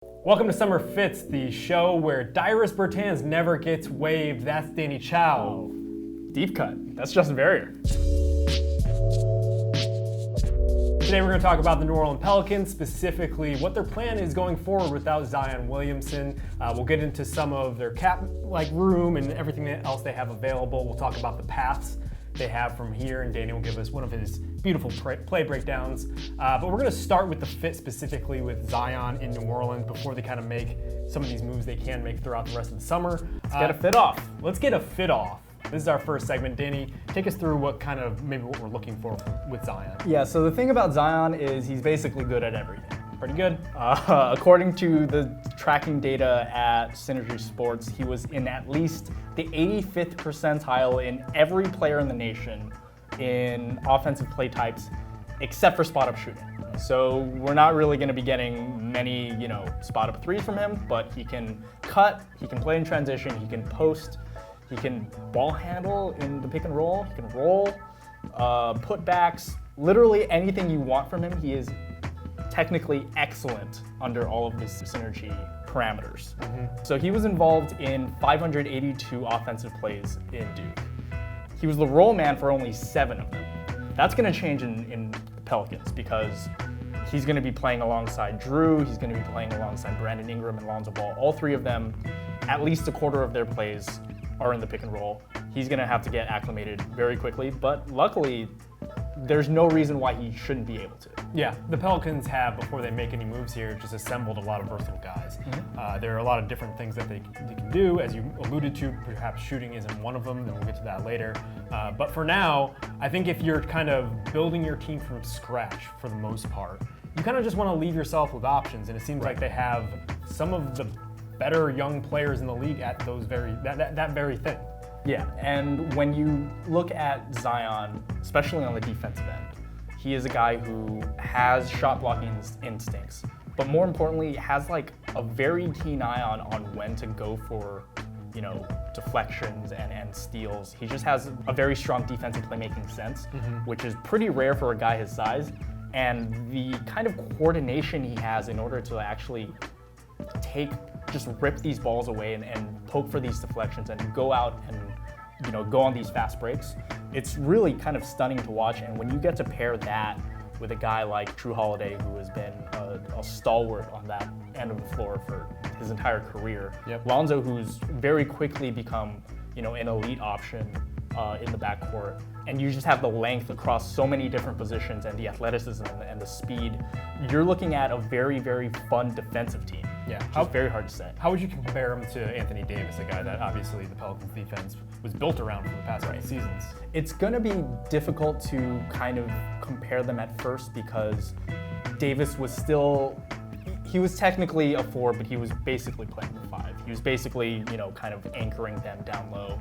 Welcome to Summer Fits, the show where Dyrus Bertans never gets waived. That's Danny Chau. Deep cut. That's Justin Verrier. Today we're going to talk about the New Orleans Pelicans, specifically what their plan is going forward without Zion Williamson. We'll get into some of their cap room and everything else they have available. We'll talk about the paths they have from here, and Danny will give us one of his beautiful play breakdowns. But we're going to start with the fit specifically with Zion in New Orleans before they kind of make some of these moves they can make throughout the rest of the summer. Let's get a fit off. Let's get a fit off. This is our first segment. Danny, take us through what we're looking for with Zion. Yeah, so the thing about Zion is he's basically good at everything. Pretty good. According to the tracking data at Synergy Sports, he was in at least the 85th percentile in every player in the nation in offensive play types, except for spot-up shooting. So we're not really going to be getting many, spot-up threes from him, but he can cut, he can play in transition, he can post, he can ball handle in the pick and roll, he can roll, putbacks, literally anything you want from him. He is technically excellent under all of these synergy parameters. So he was involved in 582 offensive plays in Duke. He was the roll man for only 7 of them. That's going to change in the Pelicans because he's going to be playing alongside Drew, he's going to be playing alongside Brandon Ingram and Lonzo Ball. All 3 of them, at least a quarter of their plays are in the pick and roll. He's going to have to get acclimated very quickly, but luckily, there's no reason why he shouldn't be able to. Yeah, the Pelicans have, before they make any moves here, just assembled a lot of versatile guys. There are a lot of different things that they can do. As you alluded to, perhaps shooting isn't one of them, and we'll get to that later. But for now, I think if you're kind of building your team from scratch for the most part, you kind of just want to leave yourself with options, and it seems like they have some of the better young players in the league at those that very thing. Yeah, and when you look at Zion, especially on the defensive end, he is a guy who has shot blocking instincts, but more importantly, has a very keen eye on when to go for, deflections and steals. He just has a very strong defensive playmaking sense, which is pretty rare for a guy his size, and the kind of coordination he has in order to actually just rip these balls away and poke for these deflections and go out and go on these fast breaks. It's really kind of stunning to watch, and when you get to pair that with a guy like Jrue Holiday, who has been a stalwart on that end of the floor for his entire career, Lonzo, who's very quickly become an elite option in the backcourt, and you just have the length across so many different positions and the athleticism and the speed, you're looking at a very, very fun defensive team. Yeah, it's very hard to say. How would you compare him to Anthony Davis, a guy that obviously the Pelicans defense was built around for the past couple seasons? It's going to be difficult to kind of compare them at first because Davis was he was technically a 4, but he was basically playing the 5. He was basically, kind of anchoring them down low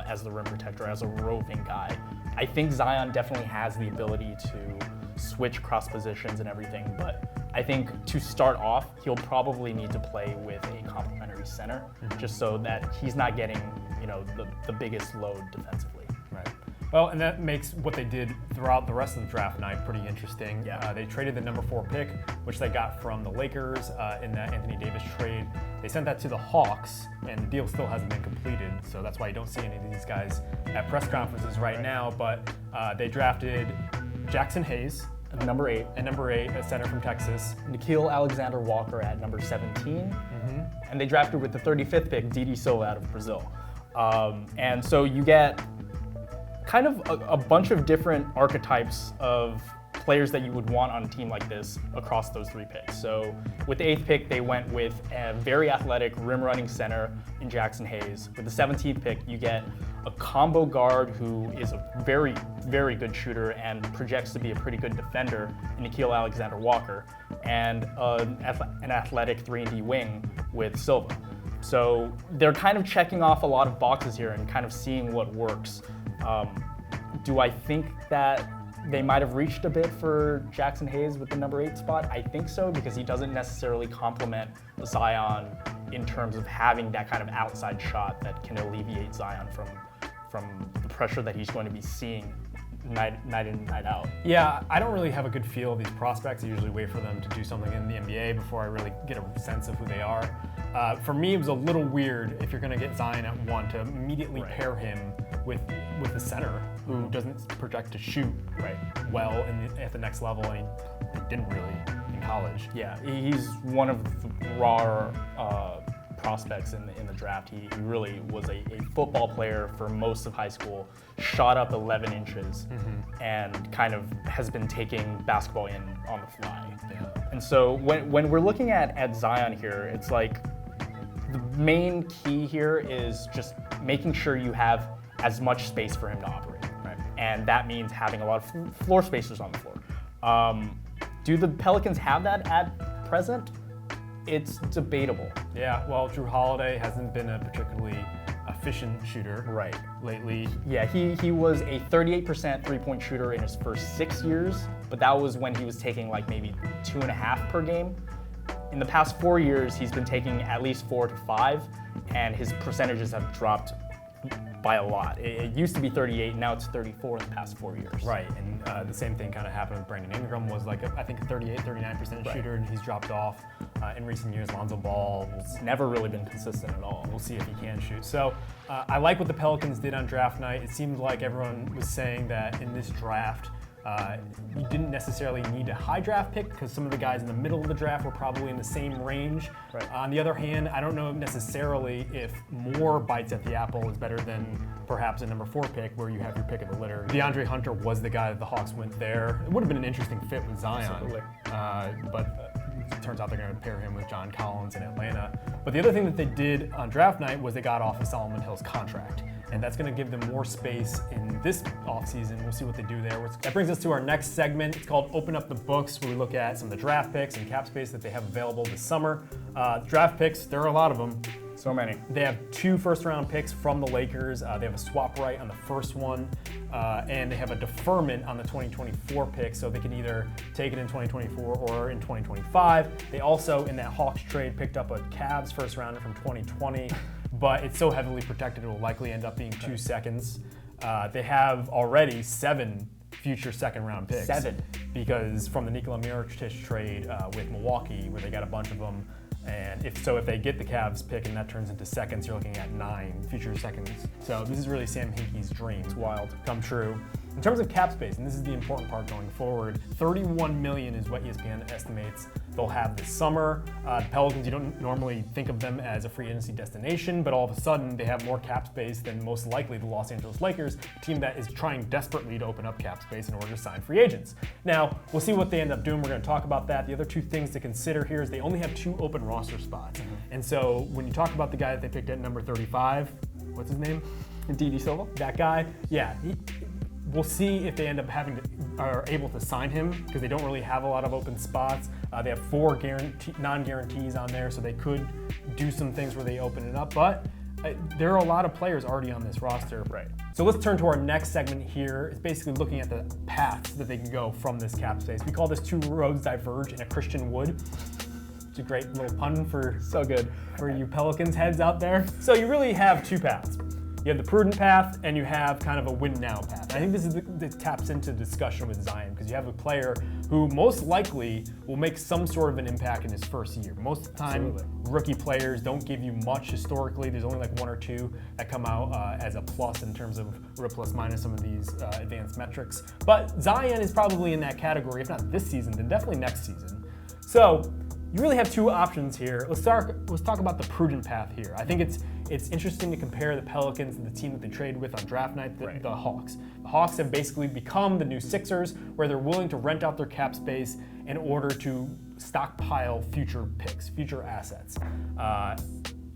as the rim protector, as a roving guy. I think Zion definitely has the ability to switch cross positions and everything, but I think to start off, he'll probably need to play with a complementary center, just so that he's not getting, the biggest load defensively. Right. Well, and that makes what they did throughout the rest of the draft night pretty interesting. Yeah. They traded the number 4 pick, which they got from the Lakers in that Anthony Davis trade. They sent that to the Hawks, and the deal still hasn't been completed, so that's why you don't see any of these guys at press conferences right now. But they drafted Jackson Hayes, Number 8. At number 8, a center from Texas. Nickeil Alexander-Walker at number 17. And they drafted with the 35th pick, Didi Silva out of Brazil. And so you get kind of a bunch of different archetypes of players that you would want on a team like this across those 3 picks. So with the 8th pick, they went with a very athletic rim-running center in Jackson Hayes. With the 17th pick, you get a combo guard who is a very, very good shooter and projects to be a pretty good defender in Nickeil Alexander-Walker, and an athletic 3-and-D wing with Silva. So they're kind of checking off a lot of boxes here and kind of seeing what works. Do I think that they might have reached a bit for Jackson Hayes with the number 8 spot? I think so, because he doesn't necessarily complement Zion in terms of having that kind of outside shot that can alleviate Zion from the pressure that he's going to be seeing night in, night out. Yeah, I don't really have a good feel of these prospects. I usually wait for them to do something in the NBA before I really get a sense of who they are. For me, it was a little weird if you're going to get Zion at 1 to immediately pair him with the center who doesn't project to shoot well at the next level, and he didn't really in college. Yeah, he's one of the raw prospects in the draft. He really was a football player for most of high school, shot up 11 inches, and kind of has been taking basketball in on the fly. Yeah. And so when we're looking at Zion here, it's like the main key here is just making sure you have as much space for him to operate. Right? And that means having a lot of floor spacers on the floor. Do the Pelicans have that at present? It's debatable. Yeah, well, Drew Holiday hasn't been a particularly efficient shooter lately. Yeah, he was a 38% three-point shooter in his first 6 years, but that was when he was taking like maybe 2.5 per game. In the past 4 years, he's been taking at least 4 to 5, and his percentages have dropped by a lot. It used to be 38, now it's 34 in the past 4 years. Right, and the same thing kind of happened with Brandon Ingram, was like I think a 38, 39% shooter, and he's dropped off in recent years. Lonzo Ball has never really been consistent at all. We'll see if he can shoot. So I like what the Pelicans did on draft night. It seemed like everyone was saying that in this draft, you didn't necessarily need a high draft pick because some of the guys in the middle of the draft were probably in the same range. On the other hand, I don't know necessarily if more bites at the apple is better than perhaps a number 4 pick where you have your pick of the litter. DeAndre Hunter was the guy that the Hawks went there. It would have been an interesting fit with Zion, but it turns out they're going to pair him with John Collins in Atlanta. But the other thing that they did on draft night was they got off of Solomon Hill's contract. And that's going to give them more space in this offseason. We'll see what they do there. That brings us to our next segment. It's called Open Up the Books, where we look at some of the draft picks and cap space that they have available this summer. Draft picks, there are a lot of them. So many. They have 2 first-round picks from the Lakers. They have a swap right on the first one, and they have a deferment on the 2024 pick, so they can either take it in 2024 or in 2025. They also, in that Hawks trade, picked up a Cavs first-rounder from 2020, but it's so heavily protected it will likely end up being 2 seconds. They have already 7 future second-round picks. 7. Because from the Nikola Mirotic trade with Milwaukee, where they got a bunch of them, and if they get the Cavs pick and that turns into seconds, you're looking at 9 future seconds. So this is really Sam Hinkie's dream. It's wild. Come true. In terms of cap space, and this is the important part going forward, $31 million is what ESPN estimates they'll have this summer. The Pelicans, you don't normally think of them as a free agency destination, but all of a sudden they have more cap space than most likely the Los Angeles Lakers, a team that is trying desperately to open up cap space in order to sign free agents. Now, we'll see what they end up doing. We're going to talk about that. The other 2 things to consider here is they only have 2 open roster spots. And so when you talk about the guy that they picked at number 35, what's his name? Didi Silva? That guy? Yeah. We'll see if they end up are able to sign him because they don't really have a lot of open spots. They have 4 non-guarantees on there, so they could do some things where they open it up. But there are a lot of players already on this roster. Right. So let's turn to our next segment here. It's basically looking at the paths that they can go from this cap space. We call this 2 roads diverge in a Christian wood. It's a great little pun for you Pelicans heads out there. So you really have 2 paths. You have the prudent path, and you have kind of a win now path. I think this taps into discussion with Zion because you have a player who most likely will make some sort of an impact in his first year. Most of the time, rookie players don't give you much historically. There's only like 1 or 2 that come out as a plus in terms of plus minus some of these advanced metrics. But Zion is probably in that category, if not this season, then definitely next season. So you really have 2 options here. Let's talk about the prudent path here. I think it's interesting to compare the Pelicans and the team that they traded with on draft night, the Hawks. The Hawks have basically become the new Sixers, where they're willing to rent out their cap space in order to stockpile future picks, future assets.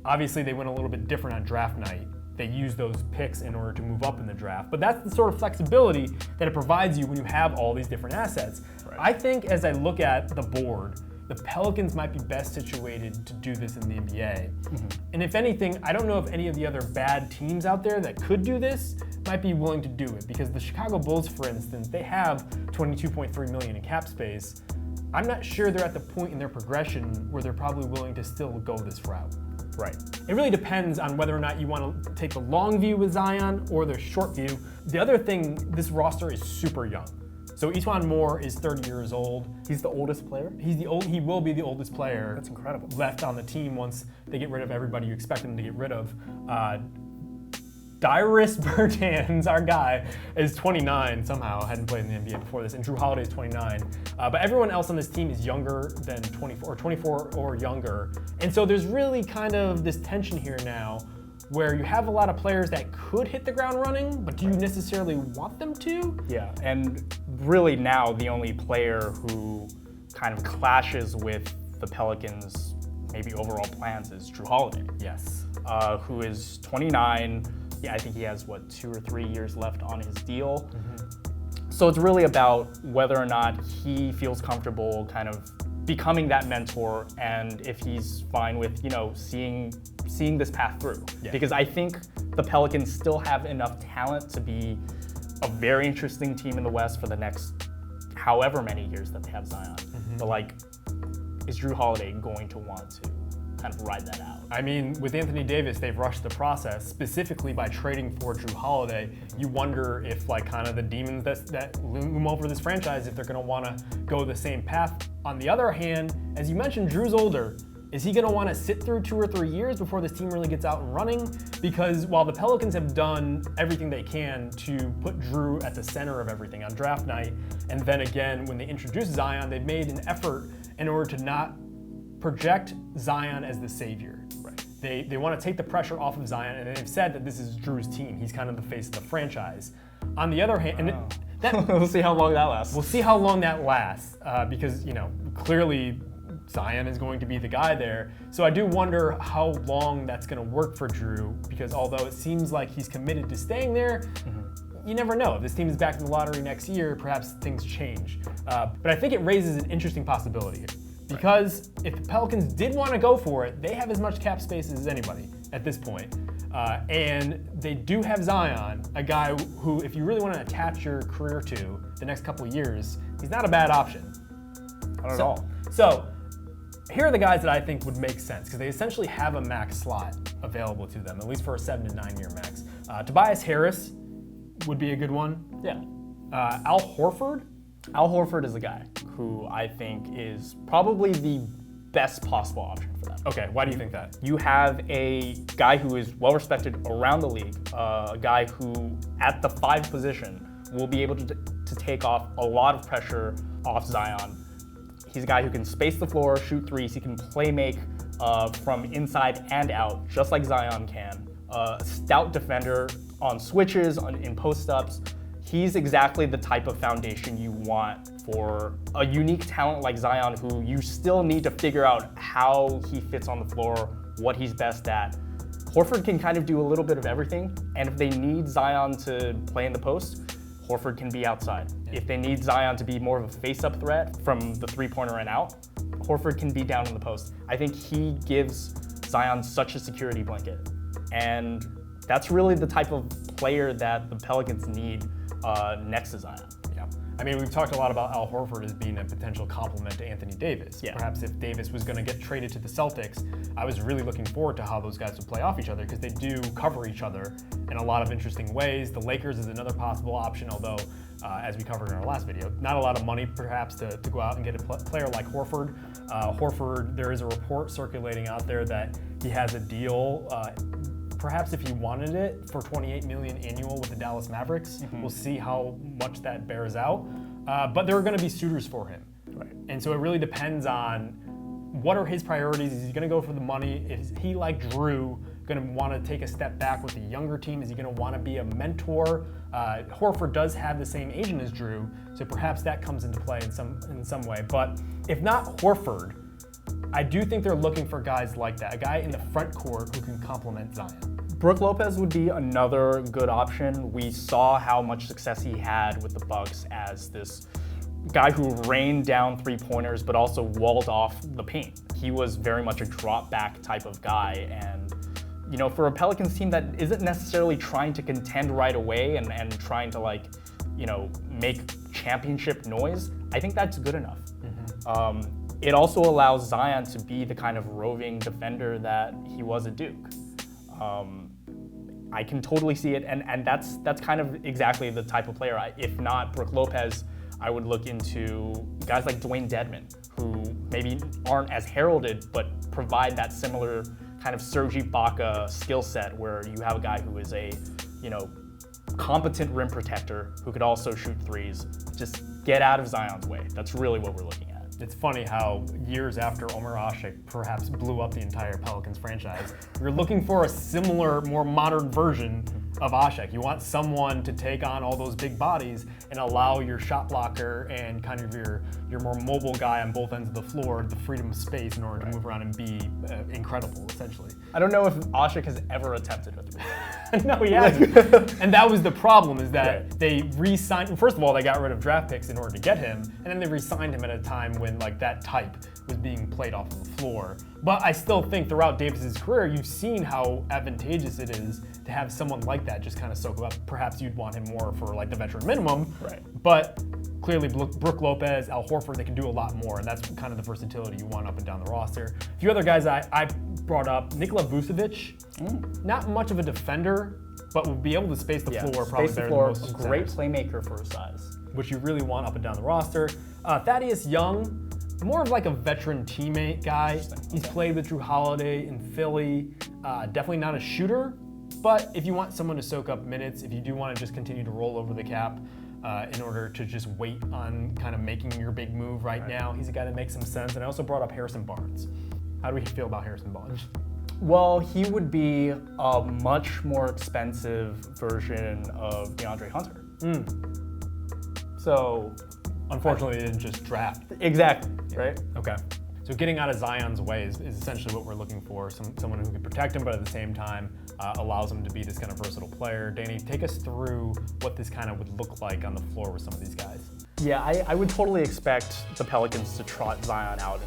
Obviously, they went a little bit different on draft night. They use those picks in order to move up in the draft. But that's the sort of flexibility that it provides you when you have all these different assets. I think as I look at the board, the Pelicans might be best situated to do this in the NBA. And if anything, I don't know if any of the other bad teams out there that could do this might be willing to do it, because the Chicago Bulls, for instance, they have $22.3 million in cap space. I'm not sure they're at the point in their progression where they're probably willing to still go this route. Right. It really depends on whether or not you want to take the long view with Zion or the short view. The other thing, this roster is super young. So E'Twaun Moore is 30 years old. He's the oldest player? He will be the oldest player. That's incredible. Left on the team once they get rid of everybody you expect them to get rid of. Dyrus Bertans, our guy, is 29 somehow, hadn't played in the NBA before this, and Drew Holiday is 29. But everyone else on this team is younger than 24 or younger. And so there's really kind of this tension here now where you have a lot of players that could hit the ground running, but do you necessarily want them to? Yeah, and really now the only player who kind of clashes with the Pelicans' maybe overall plans is Drew Holiday. Yes. Who is 29. Yeah, I think he has, 2 or 3 years left on his deal. So it's really about whether or not he feels comfortable kind of becoming that mentor, and if he's fine with, seeing this path through. Yeah. Because I think the Pelicans still have enough talent to be a very interesting team in the West for the next however many years that they have Zion. But is Drew Holiday going to want to kind of ride that out? I mean, with Anthony Davis, they've rushed the process, specifically by trading for Drew Holiday. You wonder if, kind of the demons that loom over this franchise, if they're going to want to go the same path. On the other hand, as you mentioned, Drew's older. Is he going to want to sit through 2 or 3 years before this team really gets out and running? Because while the Pelicans have done everything they can to put Drew at the center of everything on draft night, and then again, when they introduced Zion, they've made an effort in order to not project Zion as the savior. Right. They want to take the pressure off of Zion, and they've said that this is Drew's team. He's kind of the face of the franchise. On the other hand, We'll see how long that lasts. We'll see how long that lasts, because clearly Zion is going to be the guy there. So I do wonder how long that's going to work for Drew, because although it seems like he's committed to staying there, you never know. If this team is back in the lottery next year, perhaps things change. But I think it raises an interesting possibility here. Because if the Pelicans did want to go for it, they have as much cap space as anybody at this point. And they do have Zion, a guy who, if you really want to attach your career to the next couple of years, he's not a bad option. Not at all. So here are the guys that I think would make sense, because they essentially have a max slot available to them, at least for a 7 to 9 year max. Tobias Harris would be a good one. Yeah. Al Horford. Al Horford is a guy who I think is probably the best possible option for them. Okay, why do you think that? You have a guy who is well respected around the league, a guy who at the 5 position will be able to take off a lot of pressure off Zion. He's a guy who can space the floor, shoot threes, he can play make from inside and out, just like Zion can. A stout defender on switches, in post-ups. He's exactly the type of foundation you want for a unique talent like Zion, who you still need to figure out how he fits on the floor, what he's best at. Horford can kind of do a little bit of everything, and if they need Zion to play in the post, Horford can be outside. If they need Zion to be more of a face-up threat from the three-pointer and out, Horford can be down in the post. I think he gives Zion such a security blanket, and that's really the type of player that the Pelicans need next to Zion. Yeah. I mean, we've talked a lot about Al Horford as being a potential complement to Anthony Davis. Yeah. Perhaps if Davis was going to get traded to the Celtics, I was really looking forward to how those guys would play off each other, because they do cover each other in a lot of interesting ways. The Lakers is another possible option, although, as we covered in our last video, not a lot of money perhaps to go out and get a player like Horford. Horford, there is a report circulating out there that he has a deal, perhaps if he wanted it, for $28 million annual with the Dallas Mavericks. We'll see how much that bears out. But there are going to be suitors for him. Right. And so it really depends on what are his priorities. Is he going to go for the money? Is he, like Drew, going to want to take a step back with the younger team? Is he going to want to be a mentor? Horford does have the same agent as Drew, so perhaps that comes into play in some way. But if not Horford, I do think they're looking for guys like that, a guy in the front court who can complement Zion. Brook Lopez would be another good option. We saw how much success he had with the Bucks as this guy who rained down three-pointers but also walled off the paint. He was very much a drop-back type of guy, and for a Pelicans team that isn't necessarily trying to contend right away and trying to make championship noise, I think that's good enough. it also allows Zion to be the kind of roving defender that he was at Duke. I can totally see it, and that's kind of exactly the type of player. If not Brook Lopez, I would look into guys like Dwayne Dedmon, who maybe aren't as heralded, but provide that similar kind of Serge Ibaka skill set, where you have a guy who is a, competent rim protector who could also shoot threes. Just get out of Zion's way. That's really what we're looking at. It's funny how years after Omer Asik perhaps blew up the entire Pelicans franchise, you're looking for a similar, more modern version of Asik. You want someone to take on all those big bodies and allow your shot blocker and kind of your more mobile guy on both ends of the floor the freedom of space in order to move around and be incredible, essentially. I don't know if Asik has ever attempted a three. No, he hasn't. And that was the problem, is that they re-signed. First of all, they got rid of draft picks in order to get him, and then they re-signed him at a time when that type was being played off of the floor. But I still think throughout Davis's career, you've seen how advantageous it is to have someone like that just kind of soak up. Perhaps you'd want him more for the veteran minimum. Right. But clearly, Brook Lopez, Al Horford, they can do a lot more, and that's kind of the versatility you want up and down the roster. A few other guys I brought up: Nikola Vucevic, not much of a defender, but will be able to space the floor probably better than most. A great playmaker for his size, which you really want up and down the roster. Thaddeus Young, more of a veteran teammate guy. He's played with Drew Holiday in Philly. Definitely not a shooter, but if you want someone to soak up minutes, if you do want to just continue to roll over the cap in order to just wait on kind of making your big move right now, he's a guy that makes some sense. And I also brought up Harrison Barnes. How do we feel about Harrison Barnes? Well, he would be a much more expensive version of DeAndre Hunter. So, unfortunately, they didn't just draft. Exactly, right? Okay. So getting out of Zion's way is essentially what we're looking for. Someone who can protect him, but at the same time allows him to be this kind of versatile player. Danny, take us through what this kind of would look like on the floor with some of these guys. Yeah, I would totally expect the Pelicans to trot Zion out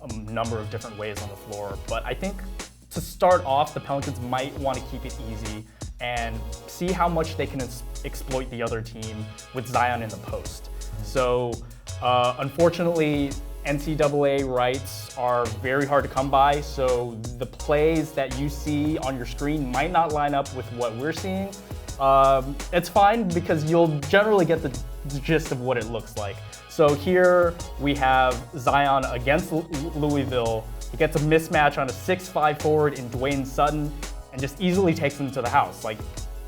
in a number of different ways on the floor. But I think to start off, the Pelicans might want to keep it easy and see how much they can exploit the other team with Zion in the post. So unfortunately, NCAA rights are very hard to come by, so the plays that you see on your screen might not line up with what we're seeing. It's fine because you'll generally get the gist of what it looks like. So here we have Zion against Louisville. He gets a mismatch on a 6'5" forward in Dwayne Sutton and just easily takes him to the house.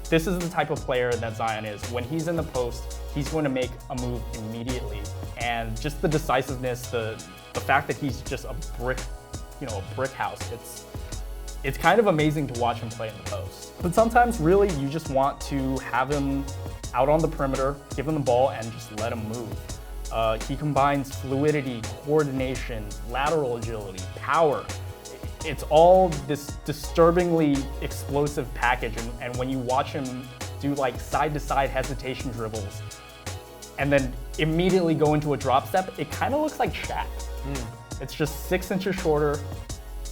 This is the type of player that Zion is. When he's in the post, he's going to make a move immediately. And just the decisiveness, the fact that he's just a brick house. It's kind of amazing to watch him play in the post. But sometimes really you just want to have him out on the perimeter, give him the ball, and just let him move. He combines fluidity, coordination, lateral agility, power. It's all this disturbingly explosive package, and when you watch him do side-to-side hesitation dribbles and then immediately go into a drop step, it kind of looks like Shaq. It's just 6 inches shorter,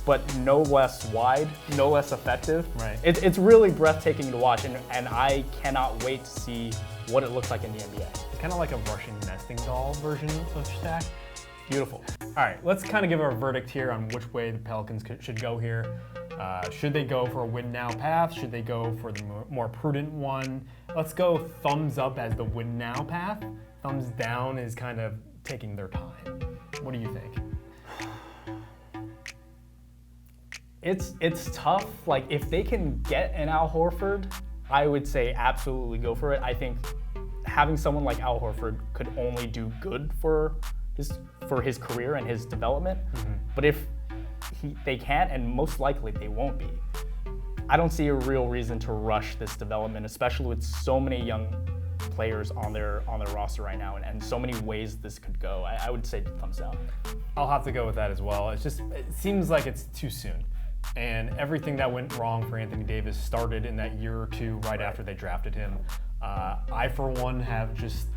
but no less wide, no less effective. Right. It's really breathtaking to watch, and I cannot wait to see what it looks like in the NBA. It's kind of like a Russian nesting doll version of Shaq. Beautiful. All right, let's kind of give our verdict here on which way the Pelicans should go here. Should they go for a win now path? Should they go for the more prudent one? Let's go thumbs up as the win now path. Thumbs down is kind of taking their time. What do you think? It's tough. If they can get an Al Horford, I would say absolutely go for it. I think having someone like Al Horford could only do good for his career and his development. But if they can't, and most likely they won't be, I don't see a real reason to rush this development, especially with so many young players on their roster right now, and so many ways this could go. I would say thumbs down. I'll have to go with that as well. It seems like it's too soon. And everything that went wrong for Anthony Davis started in that year or two right after they drafted him. I, for one, have just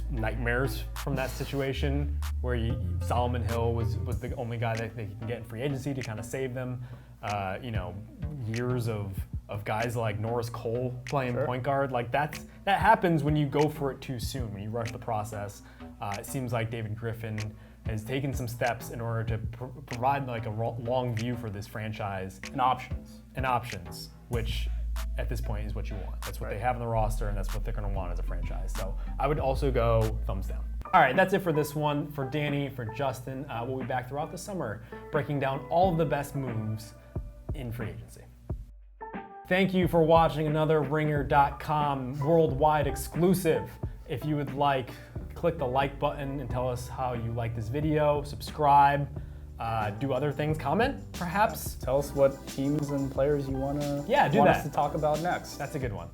nightmares from that situation where Solomon Hill was the only guy that they can get in free agency to kind of save them. Years of guys like Norris Cole playing point guard, that happens when you go for it too soon, when you rush the process. It seems like David Griffin has taken some steps in order to provide like a long view for this franchise And options. and options, which at this point is what you want. That's what they have on the roster, and that's what they're going to want as a franchise. So I would also go thumbs down. All right, that's it for this one. For Danny, for Justin, we'll be back throughout the summer breaking down all of the best moves in free agency. Thank you for watching another Ringer.com worldwide exclusive. If you would like, click the like button and tell us how you like this video, subscribe, do other things, comment perhaps. Tell us what teams and players you want to Yeah, do want that. us to talk about next. That's a good one.